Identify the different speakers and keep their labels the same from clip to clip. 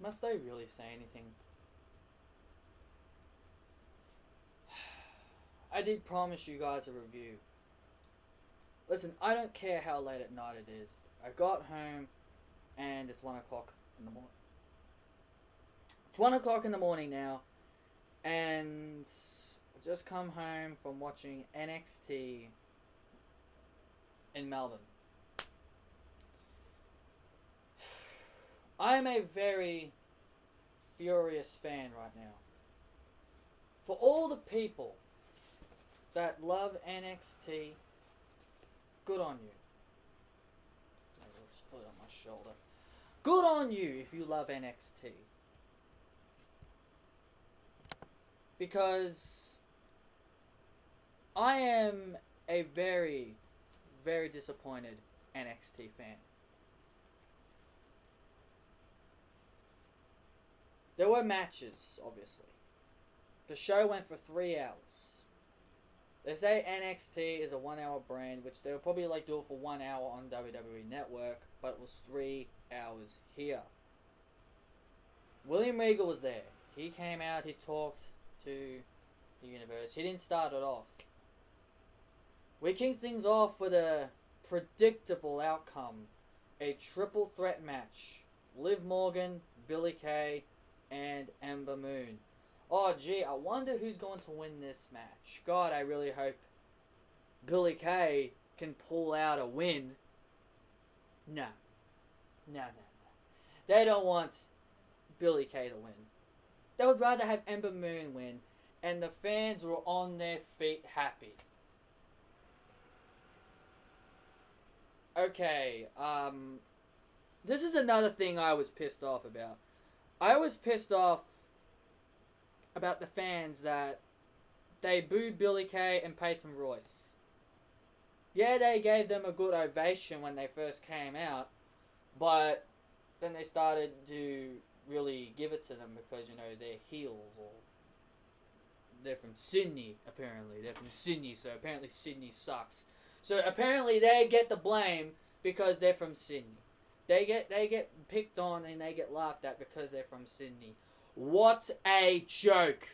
Speaker 1: Must I really say anything? I did promise you guys a review. Listen, I don't care how late at night it is. I got home and it's 1 o'clock in the morning. It's 1 o'clock in the morning now, and I've just come home from watching NXT in Melbourne. I am a very furious fan right now. For all the people that love NXT, good on you. Maybe I'll just put it on my shoulder. Good on you if you love NXT. Because I am a very, very disappointed NXT fan. There were matches, obviously. The show went for 3 hours. They say NXT is a 1 hour brand, which they'll probably do it for 1 hour on WWE Network, but it was 3 hours here. William Regal was there. He came out, he talked to the universe. He didn't start it off. We kicked things off with a predictable outcome. A triple threat match. Liv Morgan, Billie Kay, and Ember Moon. Oh gee, I wonder who's going to win this match. God, I really hope Billie Kay can pull out a win. No. No. They don't want Billie Kay to win. They would rather have Ember Moon win, and the fans were on their feet happy. Okay, this is another thing I was pissed off about. I was pissed off about the fans that they booed Billie Kay and Peyton Royce. Yeah, they gave them a good ovation when they first came out, but then they started to really give it to them because, they're heels, or they're from Sydney, apparently. They're from Sydney, so apparently Sydney sucks. So apparently they get the blame because they're from Sydney. They get picked on and they get laughed at because they're from Sydney. What a joke.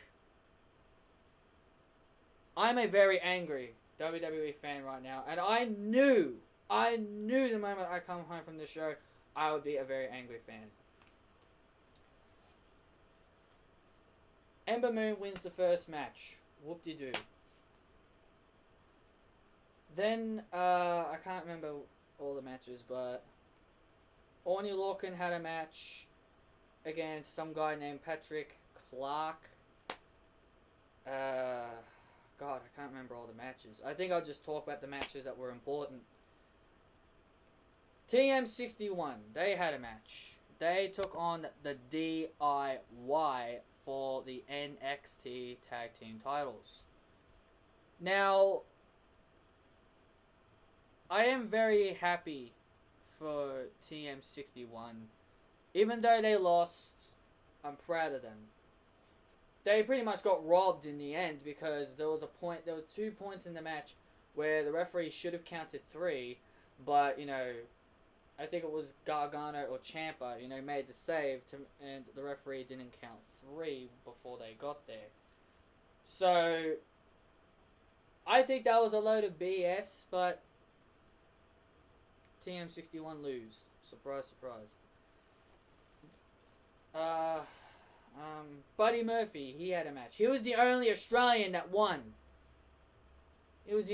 Speaker 1: I'm a very angry WWE fan right now, and I knew the moment I come home from the show, I would be a very angry fan. Ember Moon wins the first match. Whoop-de-doo. Then, I can't remember all the matches, but Orny Lorcan had a match against some guy named Patrick Clark. God, I can't remember all the matches. I think I'll just talk about the matches that were important. TM61, they had a match. They took on the DIY for the NXT Tag Team titles. Now, I am very happy for TM61. Even though they lost, I'm proud of them. They pretty much got robbed in the end because there were 2 points in the match where the referee should have counted 3, but, I think it was Gargano or Ciampa, made the save, and the referee didn't count 3 before they got there. So, I think that was a load of BS, but TM61 lose. Surprise, surprise. Buddy Murphy, he had a match. He was the only Australian that won. He was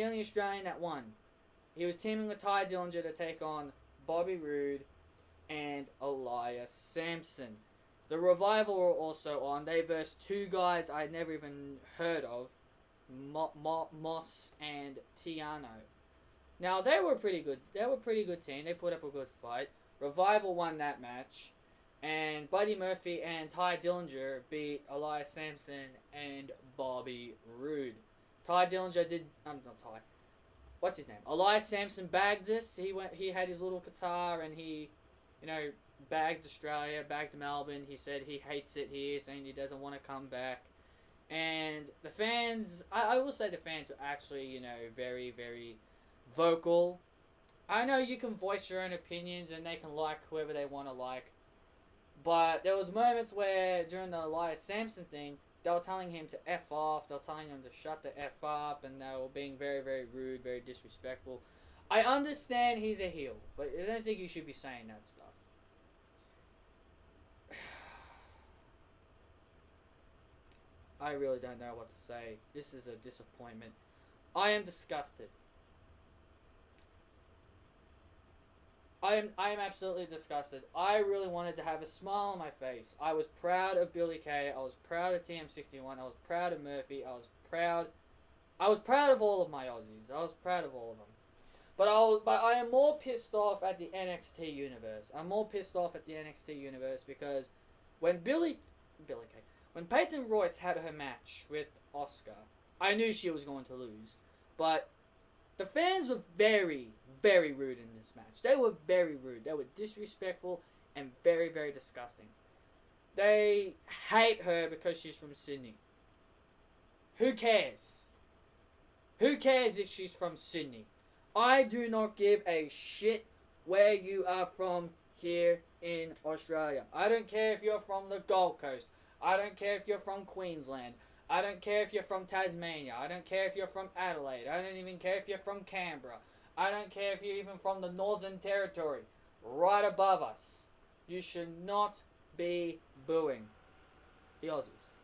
Speaker 1: teaming with Ty Dillinger to take on Bobby Roode and Elias Sampson. The Revival were also on. They versed 2 guys I'd never even heard of, Moss and Tiano. Now, they were pretty good. They were a pretty good team. They put up a good fight. Revival won that match. And Buddy Murphy and Ty Dillinger beat Elias Sampson and Bobby Roode. Ty Dillinger did... not Ty. What's his name? Elias Sampson bagged this. He had his little guitar and he, bagged Australia, bagged Melbourne. He said he hates it here, saying he doesn't want to come back. And the fans... I will say the fans were actually, very, very vocal. I know you can voice your own opinions and they can like whoever they want to like. But there was moments where during the Elias Sampson thing, they were telling him to F off, they were telling him to shut the F up, and they were being very, very rude, very disrespectful. I understand he's a heel, but I don't think you should be saying that stuff. I really don't know what to say. This is a disappointment. I am disgusted. I am absolutely disgusted. I really wanted to have a smile on my face. I was proud of Billie Kay. I was proud of TM61. I was proud of Murphy. I was proud of all of my Aussies. I was proud of all of them. But I am more pissed off at the NXT universe. I'm more pissed off at the NXT universe because when when Peyton Royce had her match with Asuka, I knew she was going to lose, but the fans were very, very rude in this match. They were very rude. They were disrespectful and very, very disgusting. They hate her because she's from Sydney. Who cares? Who cares if she's from Sydney? I do not give a shit where you are from here in Australia. I don't care if you're from the Gold Coast. I don't care if you're from Queensland. I don't care if you're from Tasmania. I don't care if you're from Adelaide. I don't even care if you're from Canberra. I don't care if you're even from the Northern Territory. Right above us. You should not be booing the Aussies.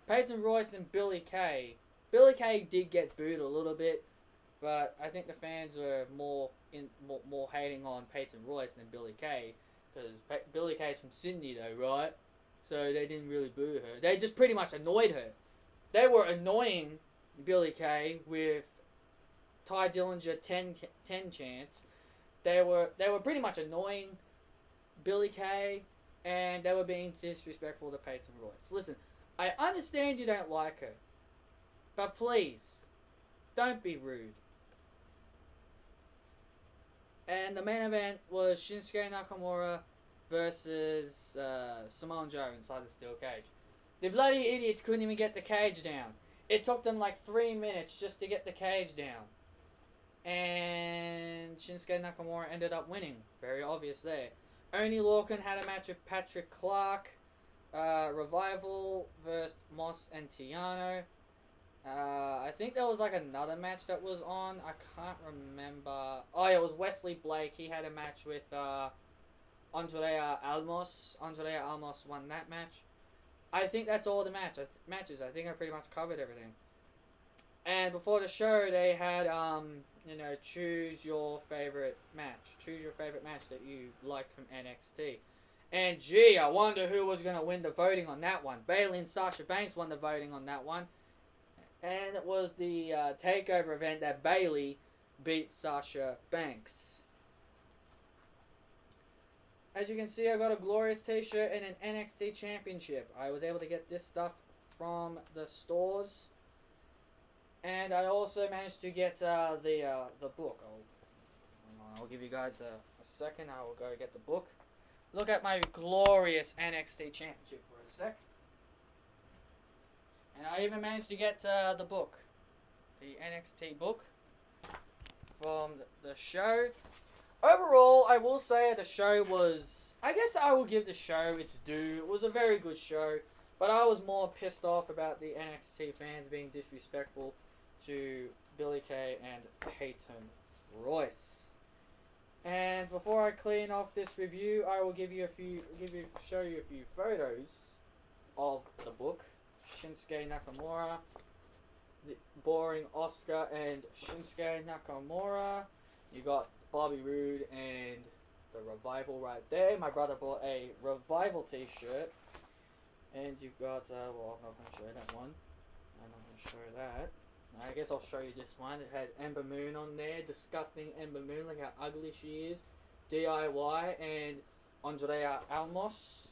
Speaker 1: Peyton Royce and Billie Kay. Billie Kay did get booed a little bit, but I think the fans were more hating on Peyton Royce than Billie Kay, because Billie Kay's from Sydney though, right? So they didn't really boo her. They just pretty much annoyed her. They were annoying Billie Kay with Ty Dillinger 10 chants. They were pretty much annoying Billie Kay, and they were being disrespectful to Peyton Royce. Listen, I understand you don't like her, but please, don't be rude. And the main event was Shinsuke Nakamura versus Samoa Joe inside the steel cage. The bloody idiots couldn't even get the cage down. It took them like 3 minutes just to get the cage down. And Shinsuke Nakamura ended up winning. Very obvious there. Oney Lorcan had a match with Patrick Clark. Revival versus Moss and Tiano. I think there was like another match that was on. I can't remember. Oh yeah, it was Wesley Blake. He had a match with Andrea Almos. Andrea Almos won that match. I think that's all the matches. I think I pretty much covered everything. And before the show, they had choose your favorite match. Choose your favorite match that you liked from NXT. And gee, I wonder who was going to win the voting on that one. Bayley and Sasha Banks won the voting on that one. And it was the takeover event that Bayley beat Sasha Banks. As you can see, I got a Glorious t-shirt and an NXT championship. I was able to get this stuff from the stores. And I also managed to get the book. I'll give you guys a second. I will go get the book. Look at my glorious NXT championship for a sec. And I even managed to get the book. The NXT book from the show. Overall, I will say the show was... I guess I will give the show its due. It was a very good show. But I was more pissed off about the NXT fans being disrespectful to Billie Kay and Peyton Royce. And before I clean off this review, I will show you a few photos of the book. Shinsuke Nakamura, the boring Asuka and Shinsuke Nakamura. You got Bobby Roode and the Revival right there. My brother bought a Revival t-shirt. And you've got, well, I'm not going to show that one. I'm not going to show that. I guess I'll show you this one. It has Ember Moon on there. Disgusting Ember Moon. Look how ugly she is. DIY and Andrea Almos.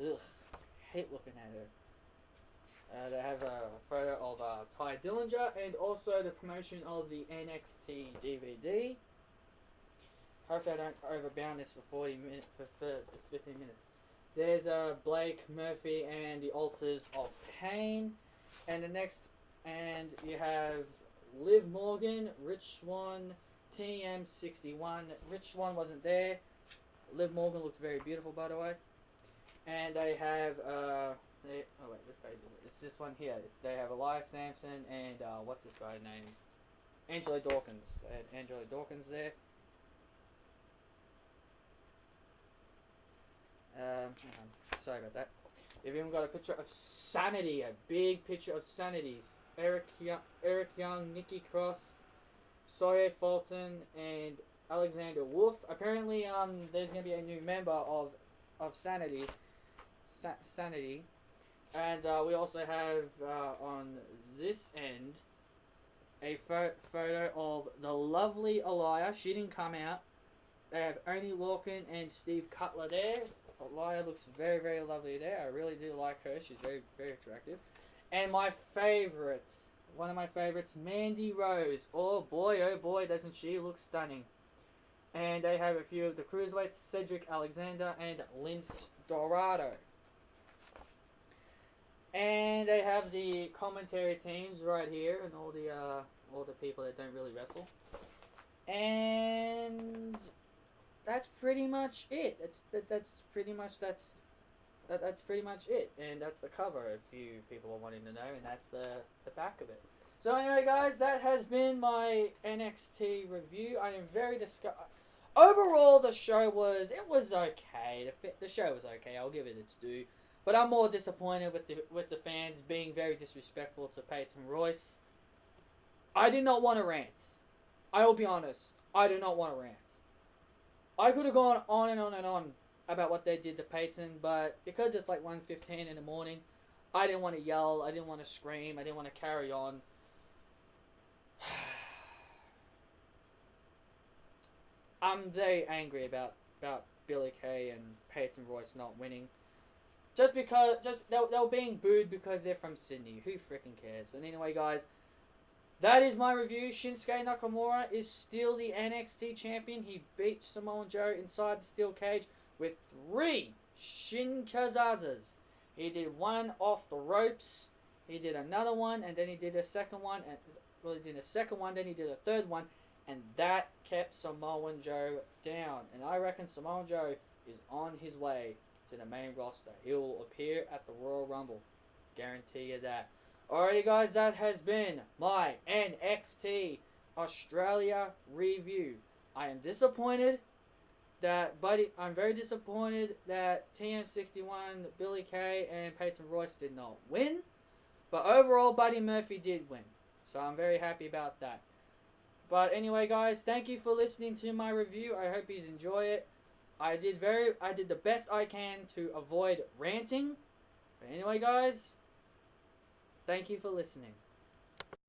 Speaker 1: Ugh. Hate looking at her. They have a photo of Ty Dillinger and also the promotion of the NXT DVD. Hopefully I don't overbound this for 40 minutes, for 15 minutes. There's Blake, Murphy, and the Altars of Pain. And the next, and you have Liv Morgan, Rich Swann, TM61. Rich Swann wasn't there. Liv Morgan looked very beautiful, by the way. And they have, oh wait, which page is it? It's this one here. They have Elias Sampson and, what's this guy's name? Angelo Dawkins. They had Angelo Dawkins there. Sorry about that. They've even got a picture of Sanity, a big picture of Sanities. Eric Young, Nikki Cross, Sawyer Fulton, and Alexander Wolf. Apparently, there's gonna be a new member of Sanity. Sanity, and we also have on this end a photo of the lovely Aliyah. She didn't come out. They have Oni Lorcan and Steve Cutler there. Aliyah looks very, very lovely there. I really do like her. She's very, very attractive. And my favorite, one of my favorites, Mandy Rose. Oh boy, doesn't she look stunning. And they have a few of the cruiserweights, Cedric Alexander and Lince Dorado. And they have the commentary teams right here, and all the people that don't really wrestle. And that's pretty much it. That's pretty much it. And that's the cover, if you people are wanting to know, and that's the back of it. So anyway, guys, that has been my NXT review. I am very overall, the show was okay. The show was okay. I'll give it its due. But I'm more disappointed with the fans being very disrespectful to Peyton Royce. I did not want to rant. I will be honest. I do not want to rant. I could have gone on and on and on about what they did to Peyton, but because it's like 1:15 in the morning, I didn't want to yell. I didn't want to scream. I didn't want to carry on. I'm very angry about Billie Kay and Peyton Royce not winning. Just because, they were being booed because they're from Sydney. Who freaking cares? But anyway, guys, that is my review. Shinsuke Nakamura is still the NXT champion. He beat Samoa Joe inside the steel cage with 3 Shinkazazas. He did one off the ropes. He did another one, and then he did a second one. And well, he did a second one, then he did a third one, and that kept Samoa Joe down. And I reckon Samoa Joe is on his way to the main roster. He will appear at the Royal Rumble. Guarantee you that. Alrighty, guys, that has been my NXT Australia review. I am disappointed that I'm very disappointed that TM61, Billie Kay, and Peyton Royce did not win. But overall, Buddy Murphy did win. So I'm very happy about that. But anyway, guys, thank you for listening to my review. I hope you enjoy it. I did the best I can to avoid ranting. But anyway, guys, thank you for listening.